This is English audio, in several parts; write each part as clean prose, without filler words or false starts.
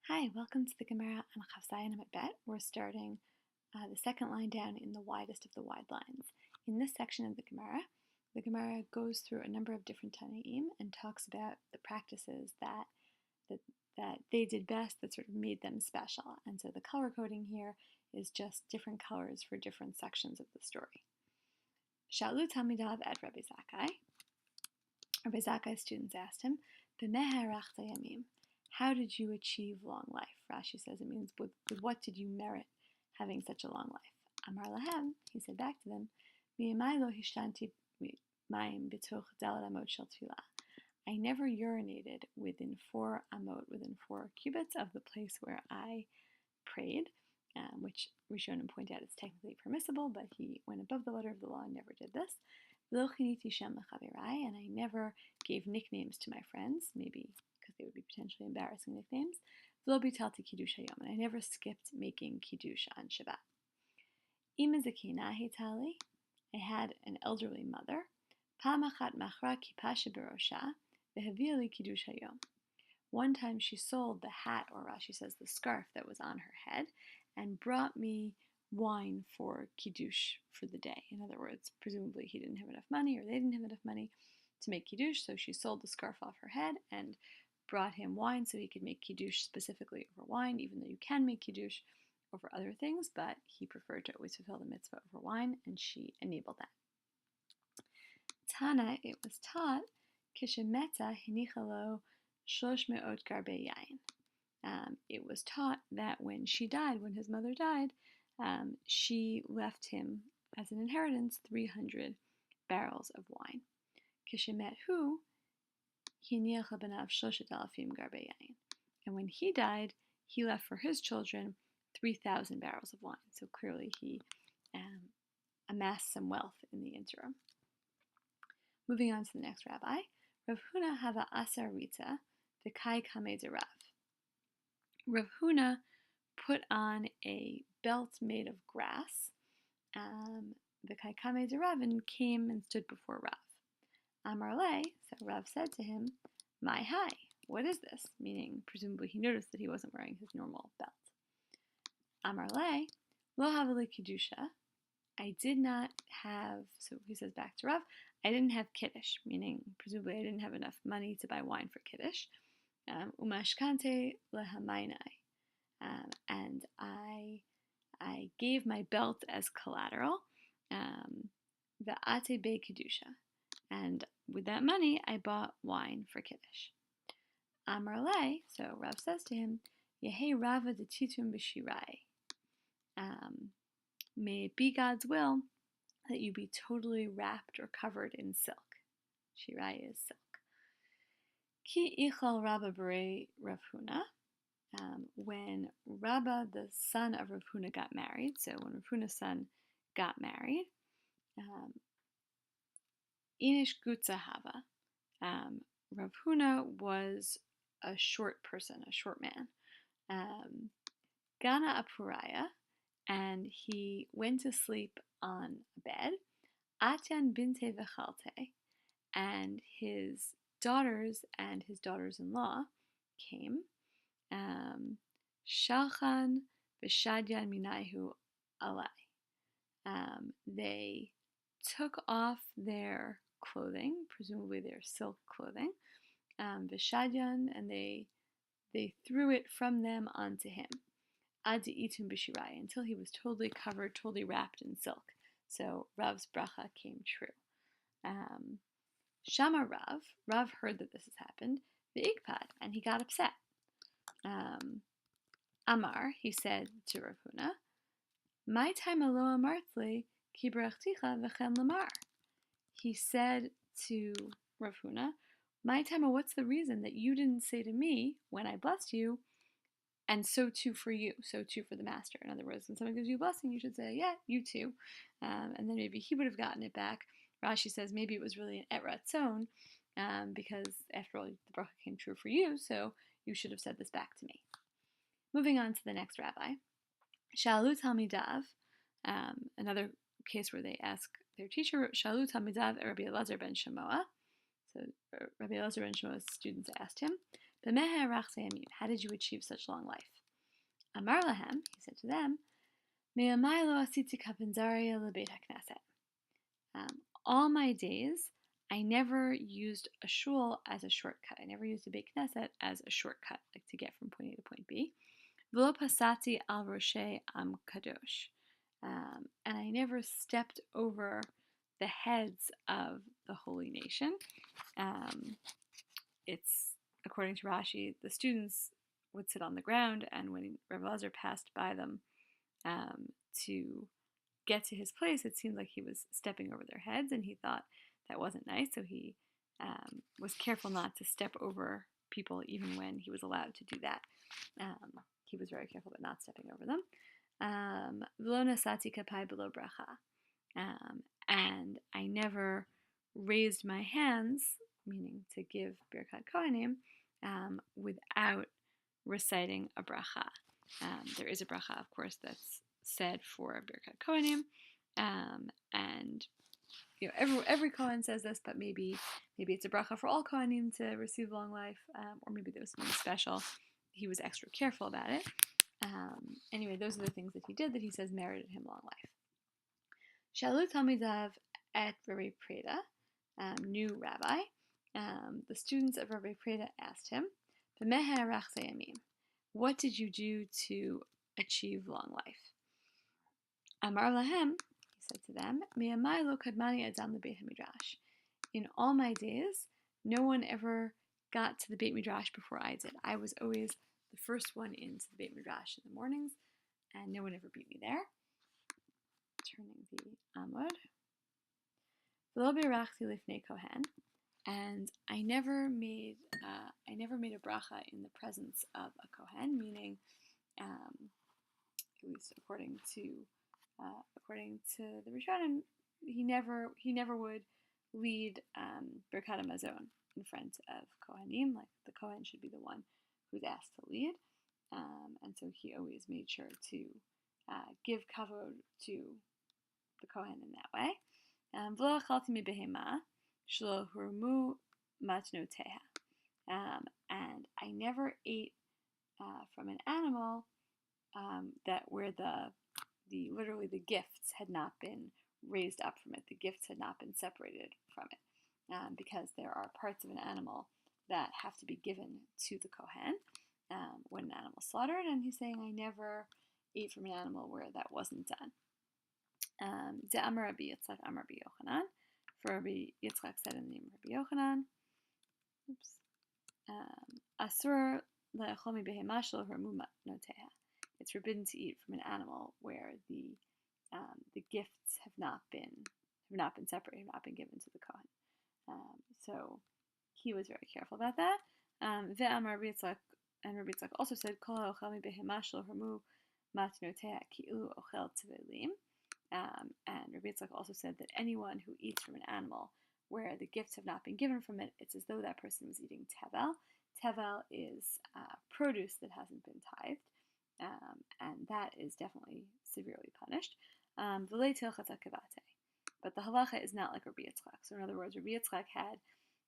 Hi, welcome to the Gemara on Chaf Zayin Amud Bet. We're starting the second line down in the widest of the wide lines. In this section of the Gemara goes through a number of different Tanaim and talks about the practices that they did best that sort of made them special. And so the color coding here is just different colors for different sections of the story. Shalu Talmidav et Rabbi Zakkai. Rabbi Zakkai's students asked him, B'meh ha'arachta yamim? How did you achieve long life? Rashi says it means with what did you merit having such a long life? Amar lahem, he said back to them, Miyamai lo hishtanti mayim b'toch daled amot shel tefillah. I never urinated within 4 amot, within 4 cubits of the place where I prayed, which Rishonim point out is technically permissible, but he went above the letter of the law and never did this. V'lo chiniti shem lechaverai, and I never gave nicknames to my friends, maybe because they would be potentially embarrassing nicknames. V'lo bitelti kiddush hayom, and I never skipped making kiddush on Shabbat. Ima zakina hetali, I had an elderly mother. Pam achat machra kippah sheberosha v'havia li kiddush hayom. One time she sold the hat, or Rashi says the scarf that was on her head, and brought me wine for kiddush for the day. In other words, presumably he didn't have enough money, or they didn't have enough money to make kiddush, so she sold the scarf off her head and brought him wine so he could make kiddush specifically over wine, even though you can make kiddush over other things, but he preferred to always fulfill the mitzvah over wine, and she enabled that. Tana, it was taught, kishemeta hinichalo shlosh me'ot garbe yain. It was taught that when she died, when his mother died, she left him as an inheritance 300 barrels of wine. Kishemet hu hiniach labanav shloshet alafim garbe yain. And when he died, he left for his children 3,000 barrels of wine. So clearly he amassed some wealth in the interim. Moving on to the next rabbi, Rav Huna hava asar rita v'kai kamei de Rav. Rav Huna put on a belt made of grass, v'kai kamei de Rav, and came and stood before Rav. Amar le, so Rav said to him, my hi, what is this? Meaning, presumably he noticed that he wasn't wearing his normal belt. Amar le, lo havali kiddusha, I did not have, so he says back to Rav, I didn't have kiddush, meaning presumably I didn't have enough money to buy wine for kiddush. Umashkante lehamainai, and I gave my belt as collateral. The ate be kiddusha, and with that money I bought wine for kiddush. Amar le, so Rav says to him, Yehei Rava de titum b'shirai. May it be God's will that you be totally wrapped or covered in silk. Shirai is silk. Ki ichal Rabba b'rei Rav Huna. When Rabba, the son of Rav Huna, got married, so when Rav Huna's son got married, Inish Gutza Hava. Rav Huna was a short person, a short man. Gana Apuraya, and he went to sleep on a bed. Atyan binte v'chalte, and his daughters and his daughters-in-law came. Shalchan v'shadyan minayhu alai. They took off their clothing, presumably their silk clothing, v'shadyan, and they threw it from them onto him. Ad itum b'shirai, until he was totally covered, totally wrapped in silk. So Rav's bracha came true. Shama Rav heard that this has happened, v'ikpad, and he got upset. Amar, he said to Rav Huna, my time alo amartli ki brachticha v'chen lamar. He said to Rav Huna, my time, what's the reason that you didn't say to me when I blessed you, and so too for you, so too for the master? In other words, when someone gives you a blessing, you should say, yeah, you too. And then maybe he would have gotten it back. Rashi says maybe it was really an et ratzon, because after all, the bracha came true for you, so you should have said this back to me. Moving on to the next rabbi. Shalu Talmidav, another case where they ask their teacher, Shalu Talmidav Rabbi Elazar ben Shemoah. So Rabbi Elazar ben Shemoah's students asked him, How did you achieve such long life? Amar lahem, he said to them, Me'amai lo asiti kapenzaria lebeit hakneset. All my days, I never used a shul as a shortcut. I never used a Beit Knesset as a shortcut, like to get from point A to point B. V'lo pasati al roshe am kadosh. And I never stepped over the heads of the holy nation. It's, according to Rashi, the students would sit on the ground, and when Rebbe Elazar passed by them to get to his place, it seemed like he was stepping over their heads, and he thought that wasn't nice, so he was careful not to step over people even when he was allowed to do that. He was very careful about not stepping over them. V'lo nasati kapai below bracha. And I never raised my hands, meaning to give Birkat Kohanim, without reciting a bracha. There is a bracha, of course, that's said for Birkat Kohanim, and every Kohen says this, but maybe it's a bracha for all Kohanim to receive long life, or maybe there was something special. He was extra careful about it. Anyway, those are the things that he did that he says merited him long life. Shalu Talmidav et Rabbi Preda, new rabbi. The students of Rabbi Preda asked him, what did you do to achieve long life? Amar lahem, he said to them, Mi'amai lo kadmani adam lebeit hamidrash. In all my days, no one ever got to the Beit Midrash before I did. I was always the first one into the Beit Midrash in the mornings, and no one ever beat me there. Turning the Amud. V'lo birachti lifnei kohen, and I never made a bracha in the presence of a kohen, meaning, at least according to the Rishonim, he never would lead Birkat Hamazon in front of Kohanim. Like the Kohen should be the one who's asked to lead, and so he always made sure to give kavod to the Kohen in that way. V'lo achalti mibehema shelo hurmu matnoteha, and I never ate from an animal that where literally the gifts had not been raised up from it. The gifts had not been separated from it, because there are parts of an animal that have to be given to the Kohen when an animal is slaughtered, and he's saying, I never ate from an animal where that wasn't done. Amar Rabbi Yitzchak, Amar Rabbi Yochanan. For Rabbi Yitzchak said in the name of Rabbi Yochanan, Asur le'echol mibehema shelo hurmu matnoteha. It's forbidden to eat from an animal where the gifts have not been separated, have not been given to the Kohen. So he was very careful about that. Ve'amar Rabbi Yitzchak, and Rabbi Yitzchak also said, Kol ha'ochel mibehema shelo hurmu matnoteha ki'u ochel tvelim. And Rabbi Yitzchak also said that anyone who eats from an animal where the gifts have not been given from it, it's as though that person was eating tevel. Tevel is produce that hasn't been tithed, and that is definitely severely punished. But the halacha is not like Rabbi Yitzchak. So in other words, Rabbi Yitzchak had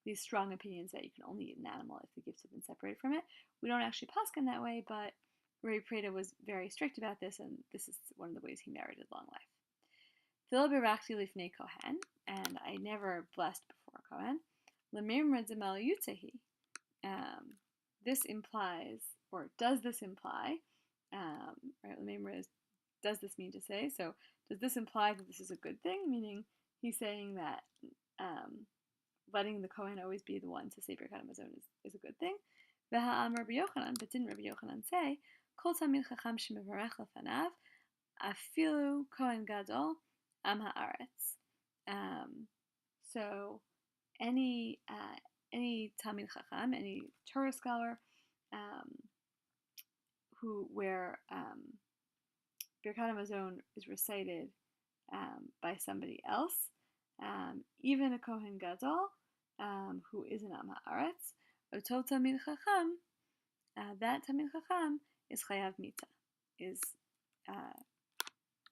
these strong opinions that you can only eat an animal if the gifts have been separated from it. We don't actually paskin that way, but Rabbi Preda was very strict about this, and this is one of the ways he merited long life. V'lo birachti lifnei kohen, and I never blessed before a kohen. Lemimra demel yutahi. This implies, or does this imply? Right, lemimra is, does this mean to say? So does this imply that this is a good thing? Meaning he's saying that letting the kohen always be the one to say Birkat Hamazon is a good thing. V'ha'am Rabbi Yochanan, but didn't Rabbi Yochanan say, Kol tamid chacham shemevarech lefanav, afilu kohen gadol am haaretz. So any Talmid Chacham, any Torah scholar, where Birkat Hamazon is recited by somebody else, even a Kohen Gadol, who is an Am Haaretz, Otov Talmid Chacham, that Talmid Chacham is Chayav Mita,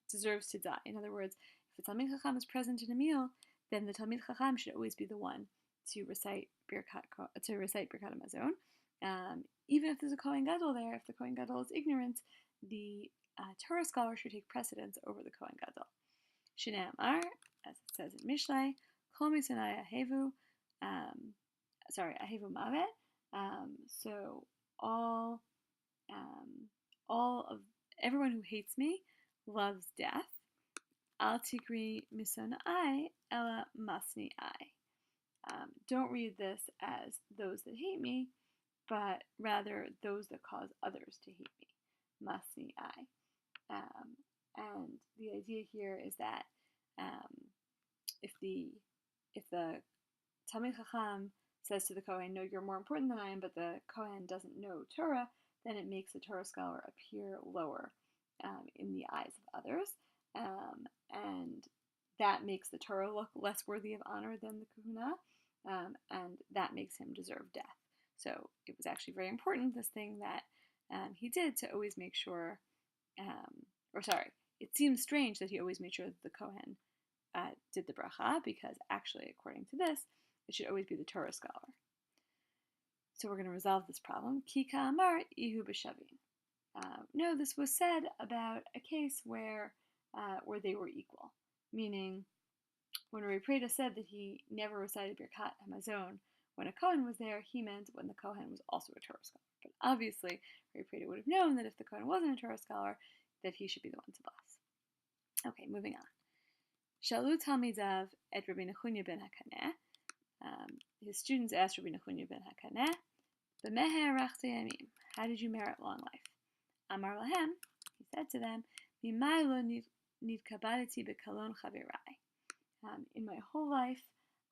deserves to die. In other words, if the Talmid Chacham is present in a meal, then the Talmid Chacham should always be the one to recite Birkat Hamazon, Even if there's a Kohen Gadol there, if the Kohen Gadol is ignorant, the Torah scholar should take precedence over the Kohen Gadol. Shnei Amar, as it says in Mishlei, Kol Misanai Ahevu, Ahevu Mavet. So all of everyone who hates me loves death. Al tikri misonai ella masni I. Don't read this as those that hate me, but rather those that cause others to hate me. Masni I. And the idea here is that if the Talmid Chacham says to the Kohen, "No, you're more important than I am," but the Kohen doesn't know Torah, then it makes the Torah scholar appear lower in the eyes of others, and that makes the Torah look less worthy of honor than the Kahuna, and that makes him deserve death. So it was actually very important, this thing that he did, to always make sure, it seems strange that he always made sure that the Kohen did the bracha, because actually, according to this, it should always be the Torah scholar. So we're going to resolve this problem. Ki ka'amar ihu b'shavin. No, this was said about a case where they were equal. Meaning, when Rav Preda said that he never recited Birkat Hamazon when a Kohen was there, he meant when the Kohen was also a Torah scholar. But obviously, Rav Preda would have known that if the Kohen wasn't a Torah scholar, that he should be the one to bless. Okay, moving on. Shalu Talmidav et Rabbi Nechunya ben Hakaneh. His students asked Rabbi Nechunya ben Hakaneh, "B'meh ha'arachta yamim? How did you merit long life?" Amar lahem, he said to them, "Mimai lo nidkabadeti bekalon chaverai." In my whole life,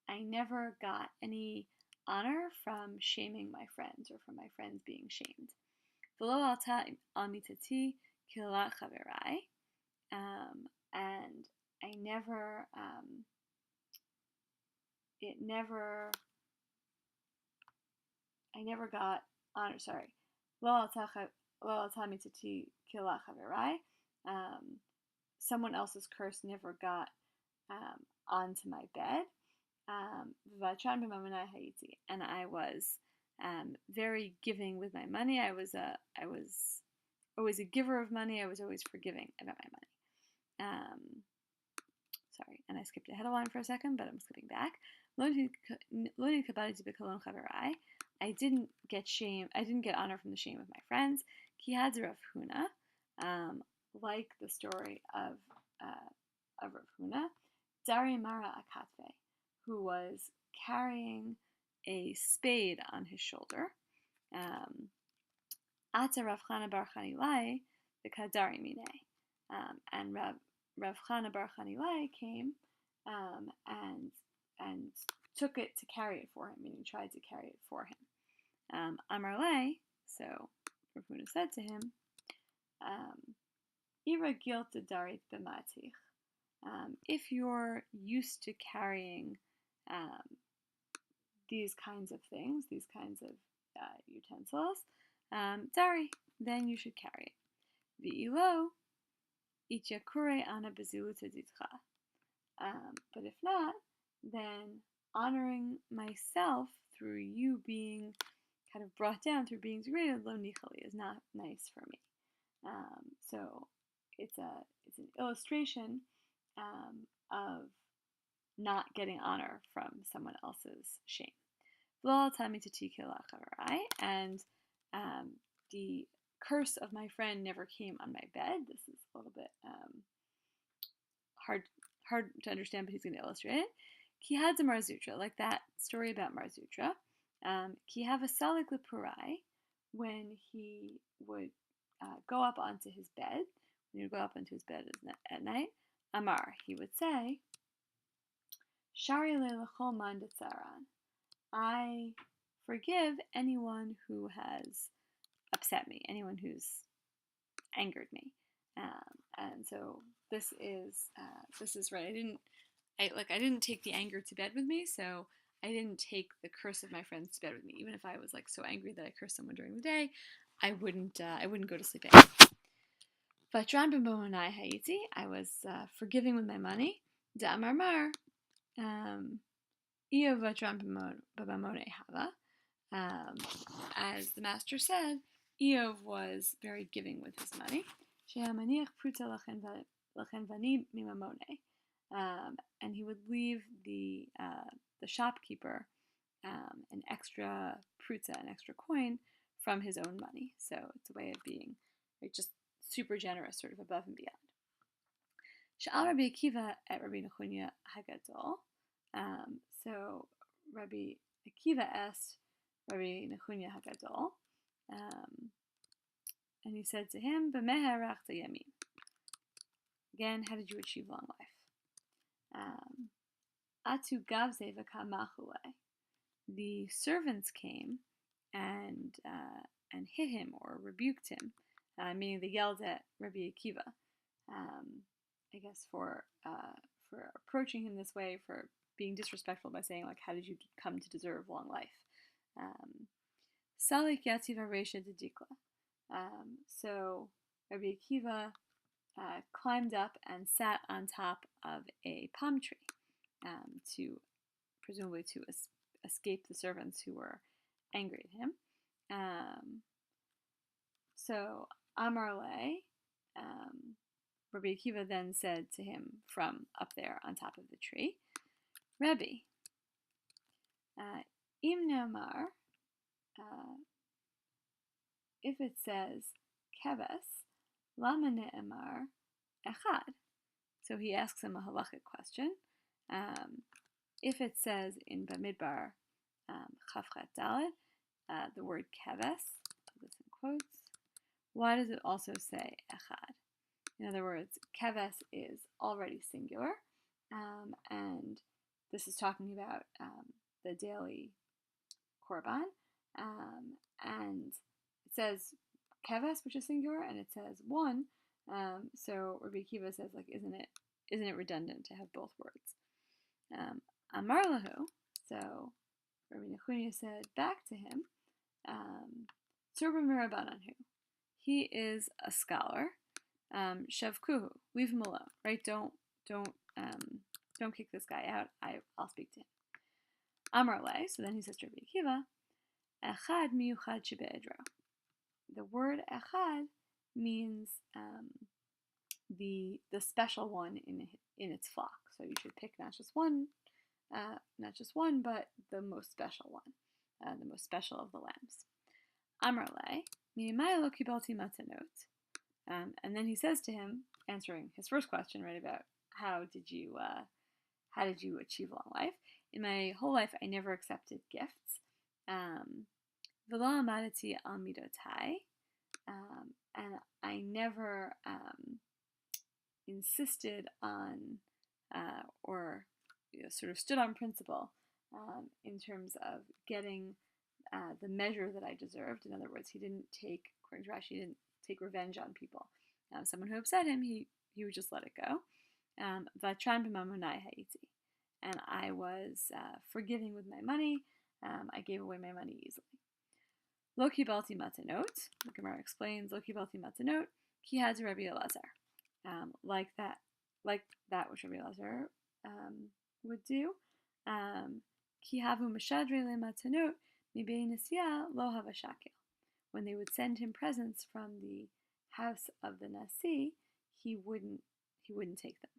I never got any honor from shaming my friends or from my friends being shamed. V'lo alta al mitati kilat chaverai, and I never, I never got honor. Sorry, lo alta mitati kilat chaverai. Someone else's curse never got onto my bed. And I was very giving with my money. I was always a giver of money. I was always forgiving about my money. Sorry, and I skipped ahead a line for a second, but I'm skipping back. I didn't get shame. I didn't get honor from the shame of my friends. Ki had Rav Huna, like the story of Rav Huna, Dari Mara Akatve, who was carrying a spade on his shoulder. Ata Rav Chana bar Chanilai, the Kadari Mine, and Rav Chana bar Chanilai came and took it to carry it for him, meaning tried to carry it for him. Amar Lei, so Rav Huna said to him, Ira gilta darit b'matich. If you're used to carrying these kinds of things, these kinds of utensils, dari, then you should carry it. V'ilo, ityakure ana beziluta ditcha. But if not, then honoring myself through you being kind of brought down, through being degraded, lo nichali, is not nice for me. So it's an illustration of not getting honor from someone else's shame. And the curse of my friend never came on my bed. This is a little bit hard to understand, but he's going to illustrate it. Ki had the Mar Zutra, like that story about Mar Zutra. Ki have a salik lepurai, when he would go up onto his bed. When he would go up onto his bed at night, Amar, he would say, Shari le'lechol man detzaran. I forgive anyone who has upset me, anyone who's angered me. And so this is right. I didn't take the anger to bed with me, so I didn't take the curse of my friends to bed with me. Even if I was like so angry that I cursed someone during the day, I wouldn't go to sleep angry. Vatran b'monai hayiti, I was forgiving with my money. Da'amar mar, iyo vatran b'monai hava. as the master said, Eov was very giving with his money. And he would leave the shopkeeper an extra prutza, an extra coin from his own money. So it's a way of being just super generous, sort of above and beyond. Sha'al Rabbi Akiva at Rabbi Nechunya Hagadol. So Rabbi Akiva asked Rabbi Nechunya Hagadol, and he said to him, "B'meh harachta yamin." Again, how did you achieve long life? Atu gavze v'kamachule. The servants came and hit him or rebuked him, meaning they yelled at Rabbi Akiva, I guess for approaching him this way, for being disrespectful by saying, like, how did you come to deserve long life? Salik yativ aresha dedikla. So Rabbi Akiva climbed up and sat on top of a palm tree, presumably to escape the servants who were angry at him. So Amar Le, Rabbi Akiva then said to him from up there on top of the tree, Rebbe, Im Ne'amar, if it says keves, lama ne'amar echad. So he asks him a halachic question. If it says in Bamidbar Chavchat Dalet, the word keves, this in quotes, why does it also say echad? In other words, keves is already singular, and this is talking about the daily korban, and it says keves, which is singular, and it says one. So Rabbi Akiva says, like, isn't it redundant to have both words? Amar lahu. So Rabbi Nechunya said back to him, Surba mirabananhu. He is a scholar. Shavkuhu, leave him alone. Right? Don't kick this guy out. I'll speak to him. Amar le. So then he says to Rabbi Akiva, Echad miyuchad shebe'edro. The word echad means the special one in its flock. So you should pick not just one, but the most special one, the most special of the lambs. Amar le, miyamai lo kibalti matanot. And then he says to him, answering his first question, right, about how did you achieve long life? In my whole life, I never accepted gifts. V'lo amadati al midotai, and I never insisted on or sort of stood on principle in terms of getting the measure that I deserved. In other words, he didn't take, according to Rashi, he didn't take revenge on people. Someone who upset him, he would just let it go. Vatran b'mamonai ha'iti, and I was forgiving with my money. I gave away my money easily. Lo kibalti matanot. The Gemara explains lo kibalti matanot ki had Rabbi Elazar, like that which Rabbi Elazar would do. Ki havu mashadre le matanot mibei nasiya lo hava shakil. When they would send him presents from the house of the Nasi, he wouldn't take them.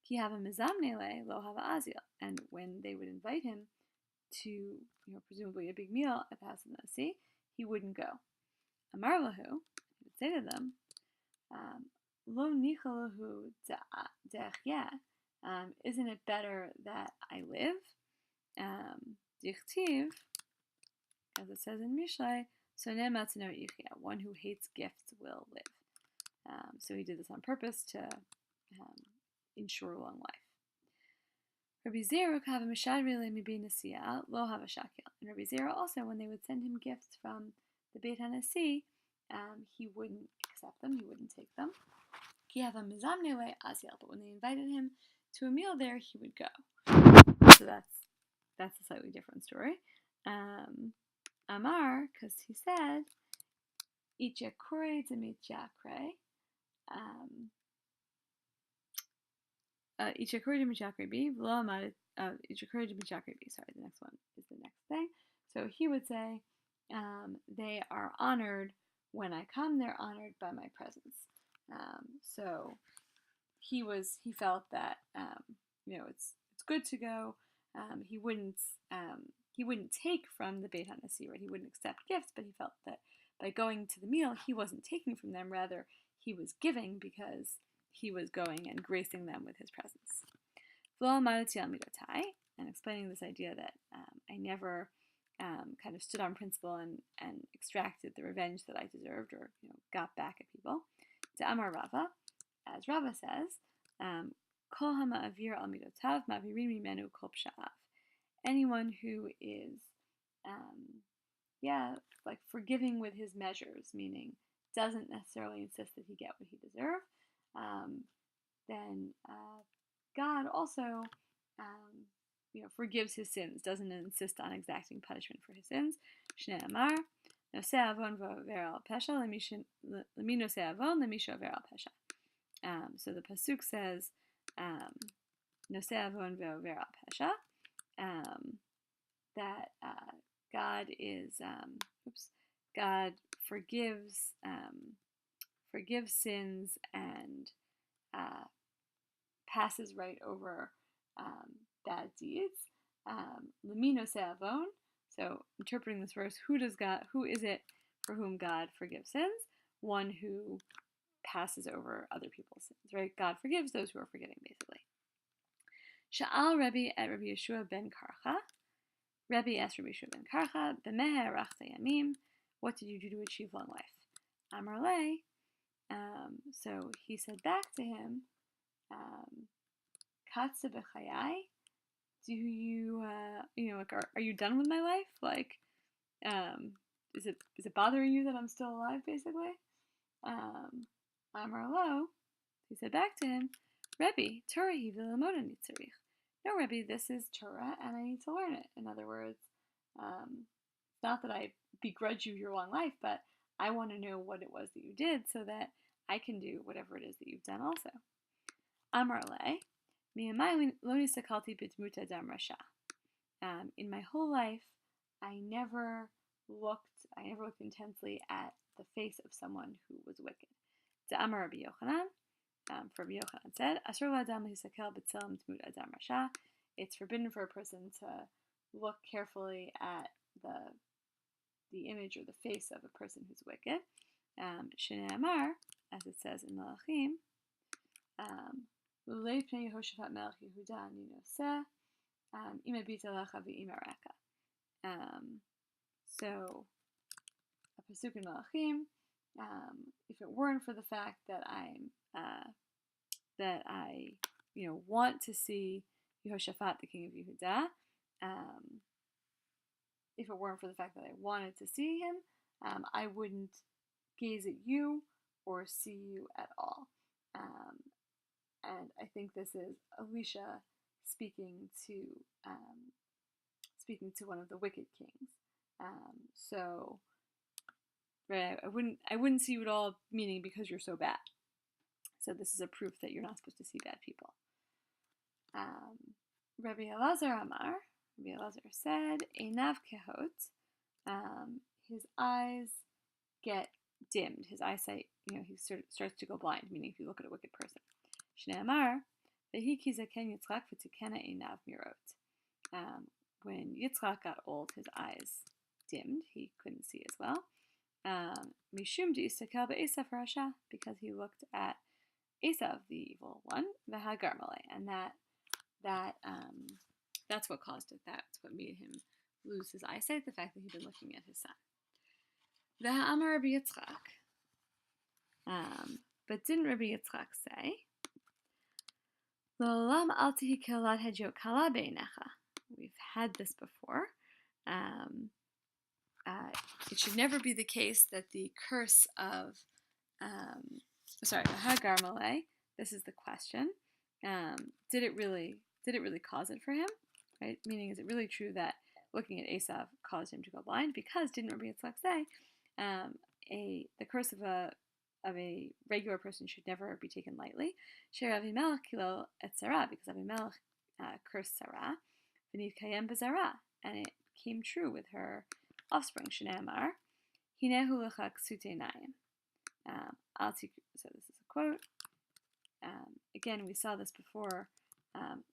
Ki hava mizamnele lo hava azil, and when they would invite him to, presumably a big meal at the house of the Nasi, he wouldn't go. Amar lahu, he would say to them, lo nichalahu de'achyeh, isn't it better that I live? Dichtiv, as it says in Mishlei, soneh matanot yichya, one who hates gifts will live. So he did this on purpose to ensure long life. Rabbi Zera kava mishadri le mibi nasiya lo hava shakil. And Rabbi Zera also, when they would send him gifts from the Beit HaNasi, he wouldn't accept them, he wouldn't take them. Ki hava mizamne le aziel, but when they invited him to a meal there, he would go. So that's a slightly different story. Amar, because he said, Ichakure demichakre. Ichakure demichakre b, Ichakure demichakre b. Sorry, the next one is the next thing. So he would say, they are honored when I come. They're honored by my presence. So he felt that it's good to go. He wouldn't take from the Beit HaNasi, right? He wouldn't accept gifts, but he felt that by going to the meal, he wasn't taking from them. Rather, he was giving because he was going and gracing them with his presence. And explaining this idea that I never kind of stood on principle and extracted the revenge that I deserved, or got back at people. To Amar Rava, as Rava says, Kol ha'ma'avir al midotav ma'avirim mimenu kol psha'av. Anyone who is, like forgiving with his measures, meaning doesn't necessarily insist that he get what he deserves, then God also, forgives his sins, doesn't insist on exacting punishment for his sins. Shnei Amar, Nosei avon v'over al pesha lemi nosei avon lemi she'over al pesha. So the pasuk says, Nosei avon v'over al pesha, that God is, God forgives sins and passes right over bad deeds. Lemi nosei avon. So interpreting this verse, who is it for whom God forgives sins? One who passes over other people's sins, right? God forgives those who are forgetting, basically. Sha'al Rebbe at Rabbi Yeshua ben Karcha. Rebbe asked Rabbi Yeshua ben Karcha, B'meh arachta yamim, what did you do to achieve long life? Amar lei, so he said back to him, Katsa b'chayai, do you, are you done with my life? Like, is it bothering you that I'm still alive, basically? Amar lo, he said back to him, Rebbe, Torah hi v'lamod ani tzarich. No, Rebbe, this is Torah, and I need to learn it. In other words, it's not that I begrudge you your long life, but I want to know what it was that you did so that I can do whatever it is that you've done also. Amar le, miyamai lo nisakalti b'dmut adam rasha. In my whole life, I never looked intensely at the face of someone who was wicked. Amar Rabbi Yochanan, for Rabbi Yochanan said, Asur la'adam hisakel b'tzelem dmut adam rasha. It's forbidden for a person to look carefully at the image or the face of a person who's wicked. Shnei Amar, as it says in Malachim, L'ulei pnei Yehoshaphat melech Yehuda ani noseh, im abita lecha v'im areka. So, a pasuk in Malachim, if it weren't for the fact that I want to see Yehoshaphat, the king of Yehuda, if it weren't for the fact that I wanted to see him, I wouldn't gaze at you or see you at all. And I think this is Elisha speaking to one of the wicked kings. So, right, I wouldn't see you at all, meaning because you're so bad. So this is a proof that you're not supposed to see bad people. Rabbi Elazar Amar, Rabbi Elazar said, Einav kehot, his eyes get dimmed, his eyesight, he sort of starts to go blind, meaning if you look at a wicked person. Shnei Amar, Vehi ki zaken Yitzchak v'tikena einav mirot. When Yitzchak got old, his eyes dimmed, he couldn't see as well. Mishum di'istakel be'esav rasha, because he looked at Esav, the evil one, v'hagar malei, and that's what caused it. That's what made him lose his eyesight, the fact that he'd been looking at his son. V'ha'amar Rabbi Yitzchak. But didn't Rabbi Yitzchak say, L'olam al tihi ke'olat hejot kala be'einecha? We've had this before. It should never be the case that the curse of, Hagar Malay, this is the question, did it really cause it for him? Right? Meaning, is it really true that looking at Esav caused him to go blind? Because didn't Rabbi Yitzchak say, the curse of a regular person should never be taken lightly? Sher Avimelech kilo et Sarah, because Avimelech cursed Sarah, v'nivkayem b'zara, and it came true with her offspring. Shneamar, Hinehu lecha ksute nayim. So this is a quote. Again, we saw this before,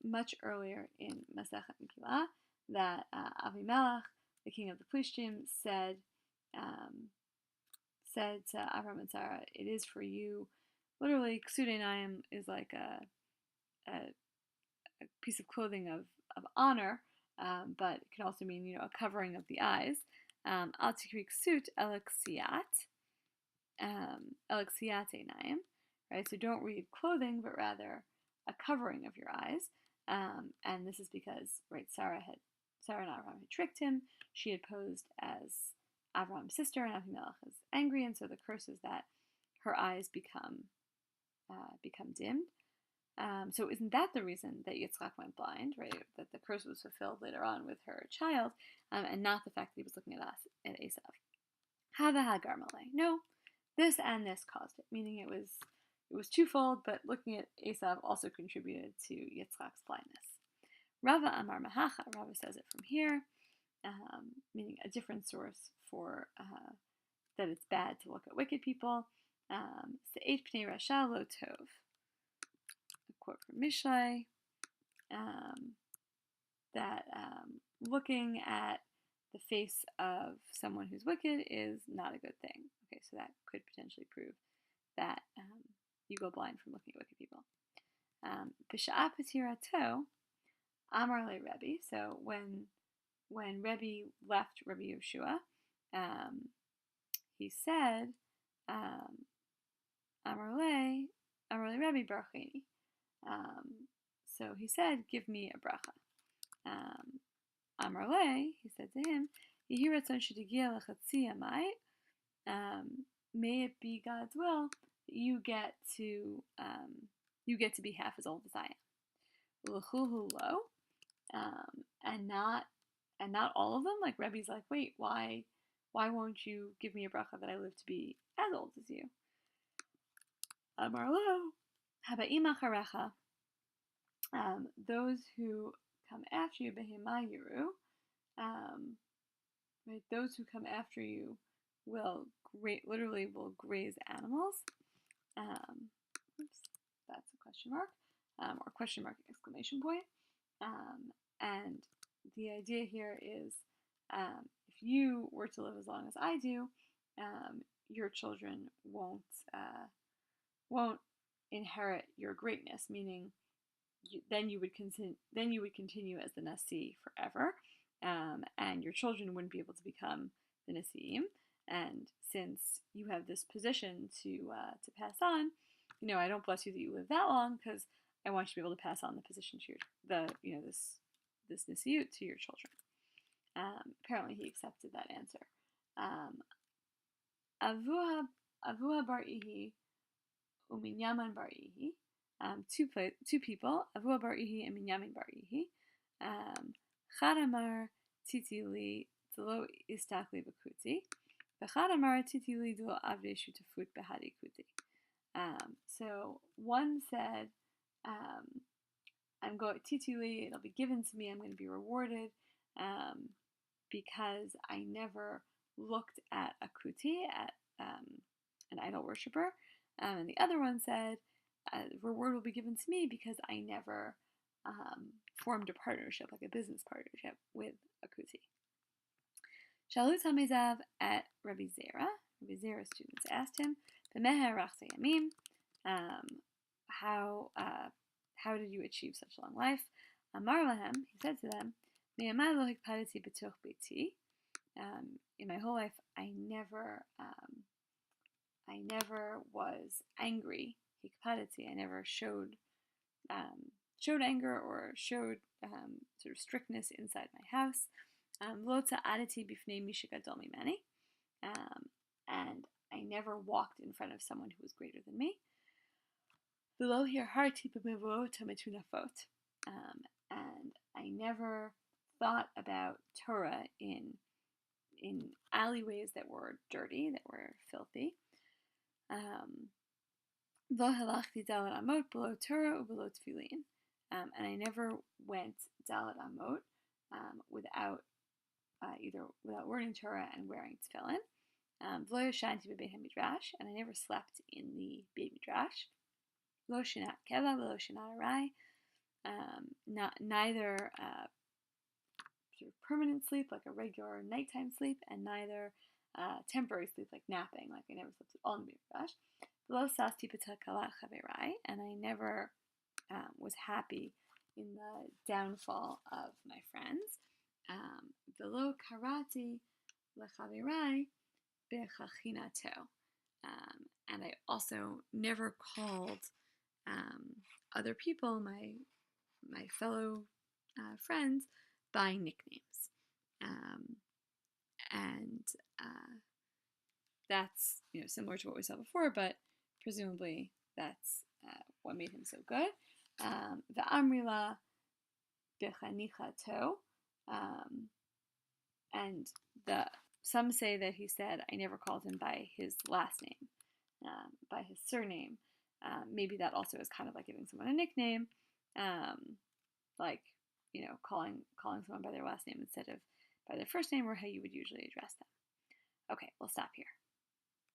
much earlier in Masechet Megillah, that Avimelech, the king of the Plishtim, said to Avram and Sarah, "It is for you." Literally, ksudei nayim is like a piece of clothing of honor, but it can also mean a covering of the eyes. Al tikri ksut elaksiat einayim, right? So don't read clothing, but rather a covering of your eyes. And this is because, right, Sarah and Avram had tricked him. She had posed as Avram's sister, and Avimelech is angry, and so the curse is that her eyes become dimmed. So isn't that the reason that Yitzchak went blind, right? That the curse was fulfilled later on with her child, and not the fact that he was looking at Esav. Hava hagar malay. No, this and this caused it, meaning it was twofold, but looking at Esav also contributed to Yitzchak's blindness. Rava Amar Mahacha, Rava says it from here, meaning a different source for that it's bad to look at wicked people. Se'et pnei rasha lo tov. A quote from Mishlei, that looking at the face of someone who's wicked is not a good thing. Okay, so that could potentially prove that you go blind from looking at wicked people. B'sha'a patirato, Amar le Rebbe. So when Rebbe left Rebbe Yeshua, he said, Amar le Rebbe baracheni. So he said, "Give me a bracha." Amar le, he said to him, Yehi ratzon shetegia lechatzi amai. May it be God's will that you get to be half as old as I am. L'chuhu lo, and not all of them. Like Rebbe's like, wait, why won't you give me a bracha that I live to be as old as you? Amar lo, haba'im acharecha. Those who come after you, behema yiru, right? Those who come after you will graze animals. Oops, that's a question mark, or question mark exclamation point. And the idea here is, if you were to live as long as I do, your children won't inherit your greatness. Meaning, then you would continue as the Nasi forever, and your children wouldn't be able to become the Nasiim. And since you have this position to pass on, I don't bless you that you live that long, because I want you to be able to pass on the position to this Nasiut to your children. Apparently, he accepted that answer. Avua bar Ihi uminyaman bar Ihi. Two people, Avua bar Ihi and Minyamin bar Ihi. Chadamar titili delo istakli b'kuti. V'chadamar titili delo avde shutafut behadi kuti. So one said, I'm going titili, it'll be given to me, I'm going to be rewarded, because I never looked at a kuti, at an idol worshiper. And the other one said, reward will be given to me because I never formed a partnership, like a business partnership, with a kuti. Shalut HaMezav at Rabbi Zera. Rabbi Zera's students asked him, "B'meher rachta yamim, how did you achieve such a long life?" Amar lahem, he said to them, "Me'amai lo hikpadeti b'toch beiti." In my whole life, I never was angry. Hikpadeti, I never showed anger or showed sort of strictness inside my house. Lo ta'adeti b'fnei mi shegadol mimeni, and I never walked in front of someone who was greater than me. V'lo hirharti b'mevuot ha'metunafot, and I never thought about Torah in alleyways that were dirty, that were filthy. V'lo halachti dalet amot below Torah u'below tefillin, and I never went dalet amot without either without learning Torah and wearing tefillin. V'lo yashanti b'beit midrash, and I never slept in the Beit Midrash. Lo shinat keva, lo shinat arai, neither sort of permanent sleep, like a regular nighttime sleep, and neither temporary sleep, like napping, like I never slept at all in the Beit Midrash. Lo sasti b'takalat chaverai, and I never was happy in the downfall of my friends. V'lo karati lechaverai bechachinato, and I also never called other people, my fellow friends, by nicknames, and that's similar to what we saw before, but presumably that's what made him so good. The Amrila bechanichato, and some say that he said, I never called him by his last name, by his surname. Maybe that also is kind of like giving someone a nickname, like calling someone by their last name instead of by their first name, or how you would usually address them. Okay, we'll stop here.